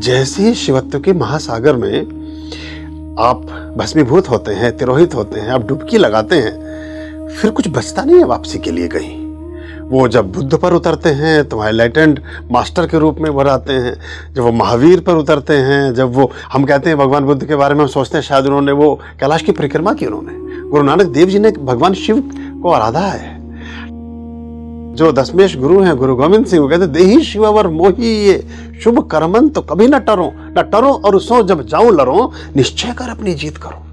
जैसे ही शिवत्व के महासागर में आप भस्मीभूत होते हैं, तिरोहित होते हैं, आप डुबकी लगाते हैं, फिर कुछ बचता नहीं है वापसी के लिए कहीं। वो जब बुद्ध पर उतरते हैं तो एनलाइटेंड मास्टर के रूप में उभर आते हैं, जब वो महावीर पर उतरते हैं, जब वो हम कहते हैं भगवान बुद्ध के बारे में हम सोचते हैं शायद उन्होंने वो कैलाश की परिक्रमा की। उन्होंने गुरु नानक देव जी ने भगवान शिव को आराधा है। जो दशमेश गुरु हैं गुरु गोविंद सिंह, वो कहते देही शिवावर मोही ये शुभ कर्मन तो कभी न टरो और सो जब जाऊं लरो, निश्चय कर अपनी जीत करो।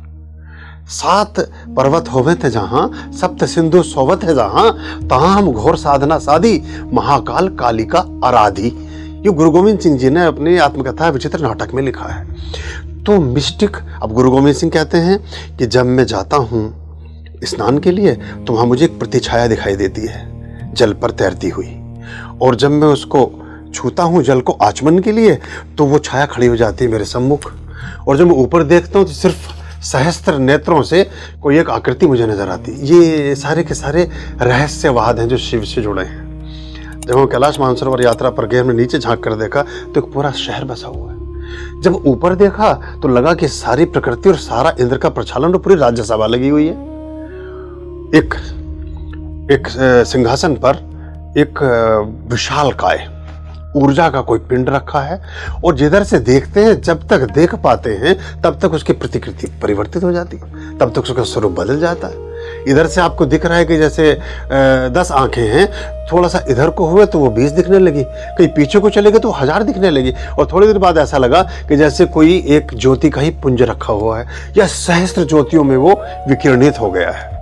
7 पर्वत होवे थे जहां, सप्त सिंधु सोवत है जहां, तहां हम घोर साधना साधी, महाकाल कालिका आराधी। ये गुरु गोविंद सिंह जी ने अपनी आत्मकथा विचित्र नाटक में लिखा है। तो मिस्टिक, अब गुरु गोविंद सिंह कहते हैं कि जब मैं जाता हूं स्नान के लिए तो वहां मुझे एक प्रतिछाया दिखाई देती है जल पर तैरती हुई, और जब मैं उसको छूता हूं जल को आचमन के लिए तो वो छाया खड़ी हो जाती है मेरे सम्मुख, और जब मैं ऊपर देखता हूं तो सिर्फ सहस्त्र नेत्रों से कोई एक आकृति मुझे नजर आती। ये सारे के सारे रहस्यवाद हैं जो शिव से जुड़े हैं। जब हम कैलाश मानसरोवर यात्रा पर गए, हमने नीचे झांक कर देखा तो एक पूरा शहर बसा हुआ है। जब ऊपर देखा तो लगा कि सारी प्रकृति और सारा इंद्र का प्रचालन और पूरी राज्यसभा लगी हुई है। एक सिंहासन पर एक विशालकाय ऊर्जा का कोई पिंड रखा है, और जिधर से देखते हैं, जब तक देख पाते हैं तब तक उसकी प्रतिकृति परिवर्तित हो जाती है, तब तक उसका स्वरूप बदल जाता है। इधर से आपको दिख रहा है कि जैसे 10 आंखें हैं, थोड़ा सा इधर को हुए तो वो 20 दिखने लगी, कहीं पीछे को चले गए तो 1000 दिखने लगी, और थोड़ी देर बाद ऐसा लगा कि जैसे कोई एक ज्योति का ही पुंज रखा हुआ है या सहस्त्र ज्योतियों में वो विकिरणित हो गया है।